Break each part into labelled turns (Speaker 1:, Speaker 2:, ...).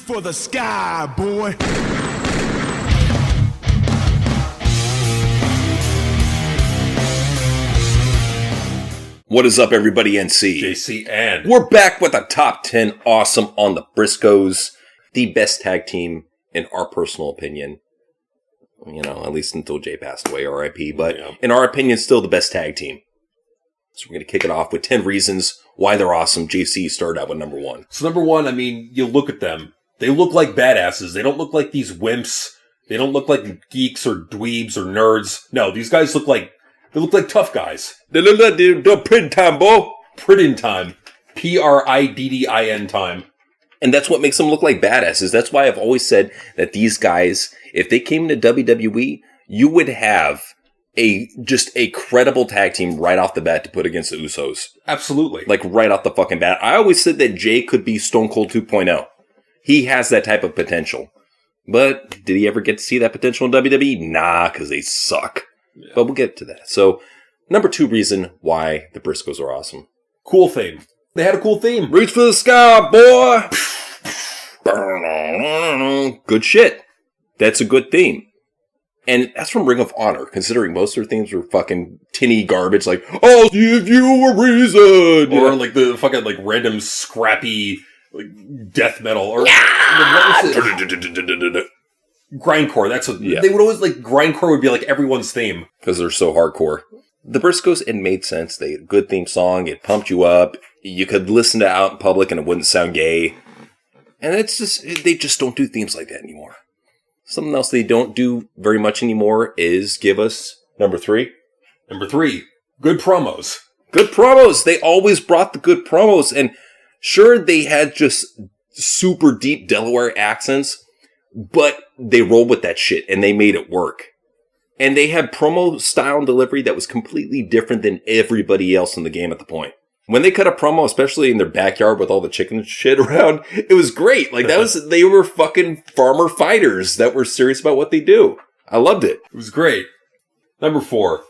Speaker 1: for the sky, boy.
Speaker 2: What is up, everybody? NC.
Speaker 3: JC and
Speaker 2: We're back with a top 10 awesome on the Briscoes. The best tag team, in our personal opinion. You know, at least until Jay passed away, RIP. But in our opinion, still the best tag team. So we're going to kick it off with 10 reasons why they're awesome. JC started out with number one.
Speaker 3: So number one, I mean, you look at them. They look like badasses. They don't look like these wimps. They don't look like geeks or dweebs or nerds. No, these guys look like tough guys.
Speaker 2: They look like the print time, boy.
Speaker 3: Pridden time. Priddin time.
Speaker 2: And that's what makes them look like badasses. That's why I've always said that these guys, if they came into WWE, you would have just a credible tag team right off the bat to put against the Usos.
Speaker 3: Absolutely.
Speaker 2: Like right off the fucking bat. I always said that Jay could be Stone Cold 2.0. He has that type of potential. But did he ever get to see that potential in WWE? Nah, because they suck. Yeah. But we'll get to that. So, number two reason why the Briscoes are awesome.
Speaker 3: Cool theme. They had a cool theme.
Speaker 2: Reach for the sky, boy! Good shit. That's a good theme. And that's from Ring of Honor, considering most of their themes were fucking tinny garbage, like, I'll give you a reason!
Speaker 3: Or like the fucking like random scrappy like death metal. Or grindcore, that's what they would always like. Grindcore would be like everyone's theme
Speaker 2: because they're so hardcore. The Briscoes, it made sense. They had a good theme song. It pumped you up. You could listen to it out in public and it wouldn't sound gay. And it's just they just don't do themes like that anymore. Something else they don't do very much anymore is give us number three.
Speaker 3: Number three, good promos.
Speaker 2: Good promos. They always brought the good promos, and sure they had just super deep Delaware accents. But they rolled with that shit, and they made it work. And they had promo style and delivery that was completely different than everybody else in the game at the point. When they cut a promo, especially in their backyard with all the chicken shit around, it was great. Like, they were fucking farmer fighters that were serious about what they do. I loved it.
Speaker 3: It was great. Number four,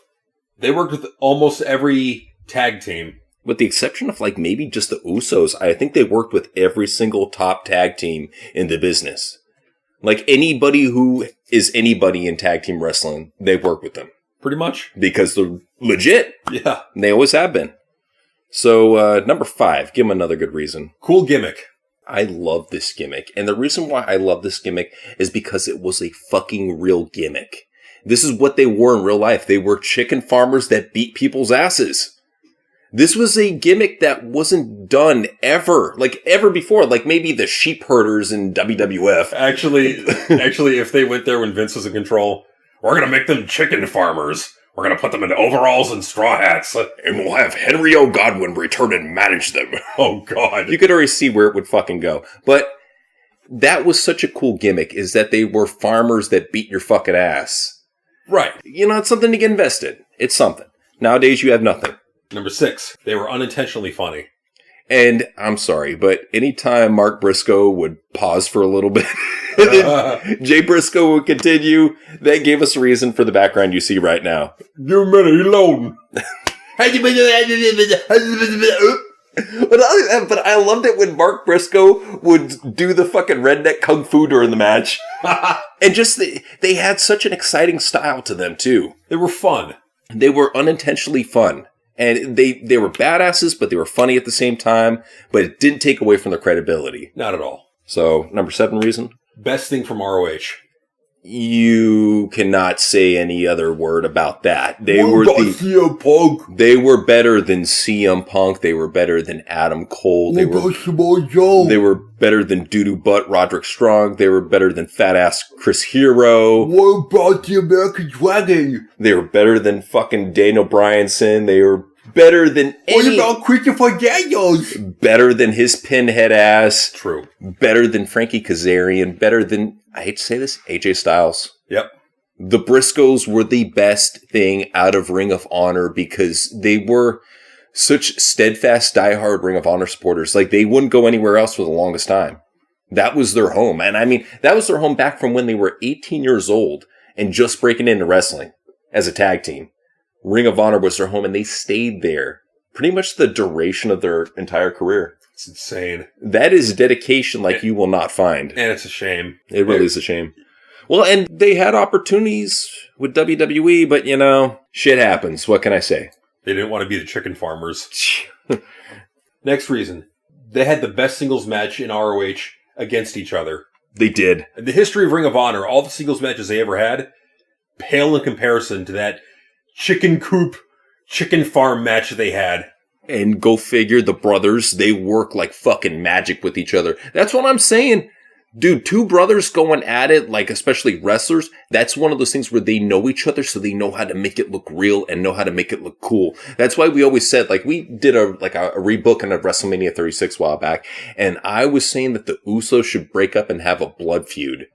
Speaker 3: they worked with almost every tag team.
Speaker 2: With the exception of, like, maybe just the Usos, I think they worked with every single top tag team in the business. Like, anybody who is anybody in tag team wrestling, they work with them.
Speaker 3: Pretty much.
Speaker 2: Because they're legit.
Speaker 3: Yeah.
Speaker 2: They always have been. So, number five, give them another good reason.
Speaker 3: Cool gimmick.
Speaker 2: I love this gimmick. And the reason why I love this gimmick is because it was a fucking real gimmick. This is what they were in real life. They were chicken farmers that beat people's asses. This was a gimmick that wasn't done ever before. Like maybe the sheep herders in WWF.
Speaker 3: Actually, if they went there when Vince was in control, we're going to make them chicken farmers. We're going to put them in overalls and straw hats.
Speaker 2: And we'll have Henry O. Godwin return and manage them.
Speaker 3: Oh, God.
Speaker 2: You could already see where it would fucking go. But that was such a cool gimmick, is that they were farmers that beat your fucking ass.
Speaker 3: Right.
Speaker 2: You know, it's something to get invested. It's something. Nowadays, you have nothing.
Speaker 3: Number six, they were unintentionally funny.
Speaker 2: And I'm sorry, but anytime Mark Briscoe would pause for a little bit, and then Jay Briscoe would continue, that gave us a reason for the background you see right now.
Speaker 3: Give me alone.
Speaker 2: But I loved it when Mark Briscoe would do the fucking redneck kung fu during the match. And just, they had such an exciting style to them, too.
Speaker 3: They were fun.
Speaker 2: They were unintentionally fun. And they were badasses, but they were funny at the same time. But it didn't take away from their credibility.
Speaker 3: Not at all.
Speaker 2: So, number seven reason?
Speaker 3: Best thing from ROH.
Speaker 2: You cannot say any other word about that. They
Speaker 3: were CM Punk.
Speaker 2: They were better than CM Punk. They were better than Adam Cole. They were better than Doo-Doo Butt Roderick Strong. They were better than Fat Ass Chris Hero.
Speaker 3: What about the American Dragon?
Speaker 2: They were better than fucking Daniel Bryanson. They were better than
Speaker 3: What about Christopher Daniels?
Speaker 2: Better than his pinhead ass.
Speaker 3: True.
Speaker 2: Better than Frankie Kazarian. Better than, I hate to say this, AJ Styles.
Speaker 3: Yep.
Speaker 2: The Briscoes were the best thing out of Ring of Honor because they were such steadfast, diehard Ring of Honor supporters. Like, they wouldn't go anywhere else for the longest time. That was their home. And I mean, that was their home back from when they were 18 years old and just breaking into wrestling as a tag team. Ring of Honor was their home, and they stayed there pretty much the duration of their entire career.
Speaker 3: It's insane.
Speaker 2: That is dedication like you will not find.
Speaker 3: And it's a shame.
Speaker 2: It really is a shame. Well, and they had opportunities with WWE, but, you know, shit happens. What can I say?
Speaker 3: They didn't want to be the chicken farmers. Next reason. They had the best singles match in ROH against each other.
Speaker 2: They did.
Speaker 3: In the history of Ring of Honor, all the singles matches they ever had pale in comparison to that chicken coop, chicken farm match they had.
Speaker 2: And go figure, the brothers, they work like fucking magic with each other. That's what I'm saying. Dude, two brothers going at it, like especially wrestlers, that's one of those things where they know each other, so they know how to make it look real and know how to make it look cool. That's why we always said, like, we did a rebooking of WrestleMania 36 a while back, and I was saying that the Usos should break up and have a blood feud.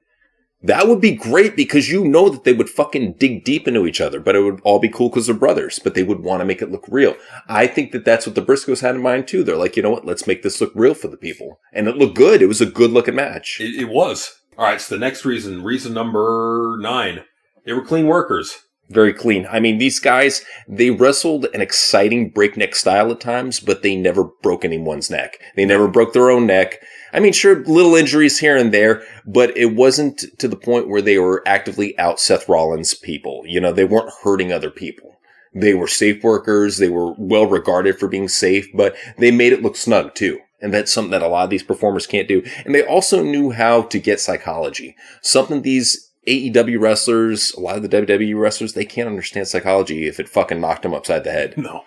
Speaker 2: That would be great because you know that they would fucking dig deep into each other, but it would all be cool because they're brothers, but they would want to make it look real. I think that that's what the Briscoes had in mind too. They're like, you know what? Let's make this look real for the people. And it looked good. It was a good looking match.
Speaker 3: It was. All right. So the next reason number 9, they were clean workers.
Speaker 2: Very clean. I mean, these guys, they wrestled an exciting breakneck style at times, but they never broke anyone's neck. They never broke their own neck. I mean, sure, little injuries here and there, but it wasn't to the point where they were actively out Seth Rollins people. You know, they weren't hurting other people. They were safe workers. They were well regarded for being safe, but they made it look snug too. And that's something that a lot of these performers can't do. And they also knew how to get psychology. Something these AEW wrestlers, a lot of the WWE wrestlers, they can't understand psychology if it fucking knocked them upside the head.
Speaker 3: No.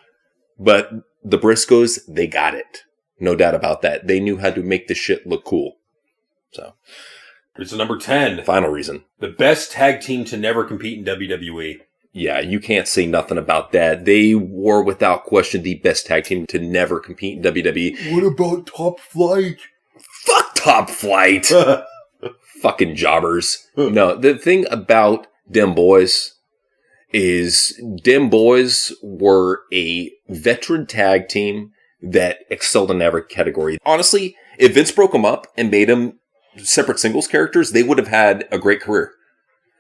Speaker 2: But the Briscoes, they got it. No doubt about that. They knew how to make this shit look cool. So.
Speaker 3: Reason number 10.
Speaker 2: Final reason.
Speaker 3: The best tag team to never compete in WWE.
Speaker 2: Yeah, you can't say nothing about that. They were, without question, the best tag team to never compete in WWE.
Speaker 3: What about Top Flight?
Speaker 2: Fuck Top Flight! Fucking jobbers. No, the thing about them boys is them boys were a veteran tag team that excelled in every category. Honestly, if Vince broke them up and made them separate singles characters, they would have had a great career.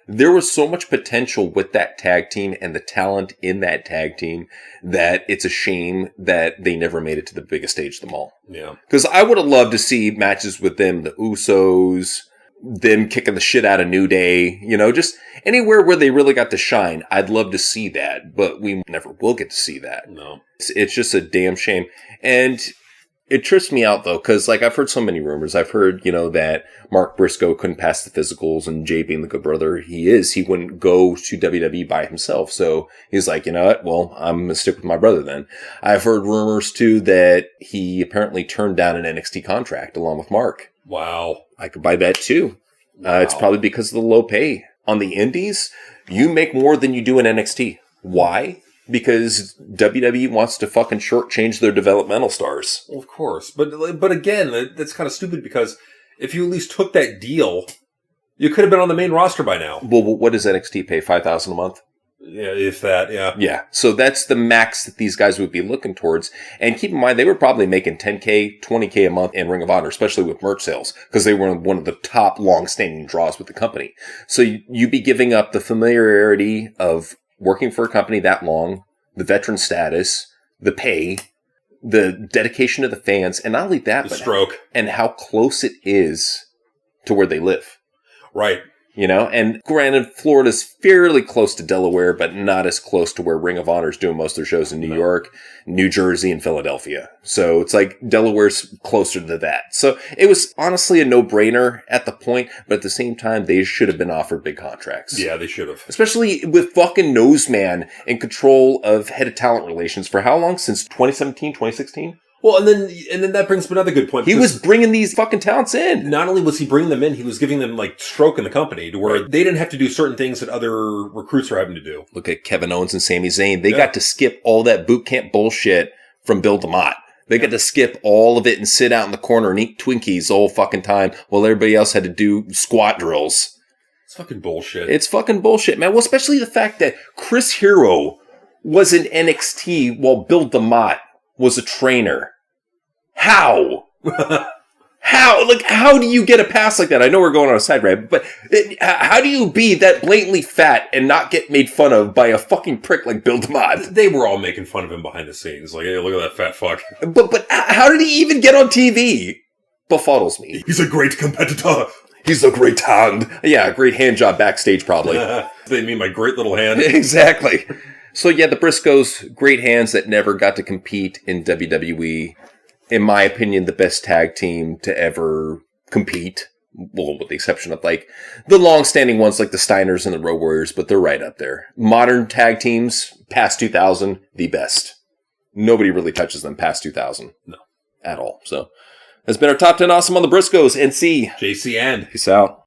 Speaker 2: There was so much potential with that tag team and the talent in that tag team that it's a shame that they never made it to the biggest stage of them all.
Speaker 3: Yeah.
Speaker 2: Because I would have loved to see matches with them, the Usos, them kicking the shit out of New Day, you know, just anywhere where they really got to shine. I'd love to see that, but we never will get to see that.
Speaker 3: No.
Speaker 2: It's just a damn shame. And it trips me out, though, because, like, I've heard so many rumors. I've heard, you know, that Mark Briscoe couldn't pass the physicals, and Jay being the good brother he wouldn't go to WWE by himself. So he's like, you know what? Well, I'm going to stick with my brother then. I've heard rumors, too, that he apparently turned down an NXT contract along with Mark.
Speaker 3: Wow.
Speaker 2: I could buy that, too.
Speaker 3: Wow.
Speaker 2: It's probably because of the low pay. On the indies, you make more than you do in NXT. Why? Because WWE wants to fucking shortchange their developmental stars.
Speaker 3: Well, of course. But again, that's kind of stupid because if you at least took that deal, you could have been on the main roster by now.
Speaker 2: Well, what does NXT pay? $5,000 a month?
Speaker 3: Yeah, if that, yeah.
Speaker 2: Yeah. So that's the max that these guys would be looking towards. And keep in mind, they were probably making $10K, $20K a month in Ring of Honor, especially with merch sales, because they were one of the top long-standing draws with the company. So you'd be giving up the familiarity of working for a company that long, the veteran status, the pay, the dedication to the fans, and not only that, but
Speaker 3: stroke.
Speaker 2: And how close it is to where they live.
Speaker 3: Right.
Speaker 2: You know, and granted, Florida's fairly close to Delaware, but not as close to where Ring of Honor is doing most of their shows in New York, New Jersey, and Philadelphia. So it's like Delaware's closer to that. So it was honestly a no-brainer at the point, but at the same time, they should have been offered big contracts.
Speaker 3: Yeah, they should have.
Speaker 2: Especially with fucking Noseman in control of head of talent relations for how long? Since 2017, 2016?
Speaker 3: Well, and then that brings up another good point.
Speaker 2: He was bringing these fucking talents in.
Speaker 3: Not only was he bringing them in, he was giving them, like, stroke in the company to where they didn't have to do certain things that other recruits are having to do.
Speaker 2: Look at Kevin Owens and Sami Zayn. They got to skip all that boot camp bullshit from Bill DeMott. They got to skip all of it and sit out in the corner and eat Twinkies the whole fucking time while everybody else had to do squat drills.
Speaker 3: It's fucking bullshit.
Speaker 2: It's fucking bullshit, man. Well, especially the fact that Chris Hero was in NXT while Bill DeMott was a trainer. How? How do you get a pass like that? I know we're going on a side rant, but how do you be that blatantly fat and not get made fun of by a fucking prick like Bill DeMott?
Speaker 3: They were all making fun of him behind the scenes. Like, hey, look at that fat fuck.
Speaker 2: But how did he even get on TV? Befuddles me.
Speaker 3: He's a great competitor.
Speaker 2: He's a great hand. Yeah, a great hand job backstage probably.
Speaker 3: They mean my great little hand.
Speaker 2: Exactly. So yeah, the Briscoes, great hands that never got to compete in WWE. In my opinion, the best tag team to ever compete. Well, with the exception of like the long-standing ones like the Steiners and the Road Warriors, but they're right up there. Modern tag teams, past 2000, the best. Nobody really touches them past 2000.
Speaker 3: No.
Speaker 2: At all. So, that's been our top 10 awesome on the Briscoes. NC.
Speaker 3: JC and.
Speaker 2: Peace out.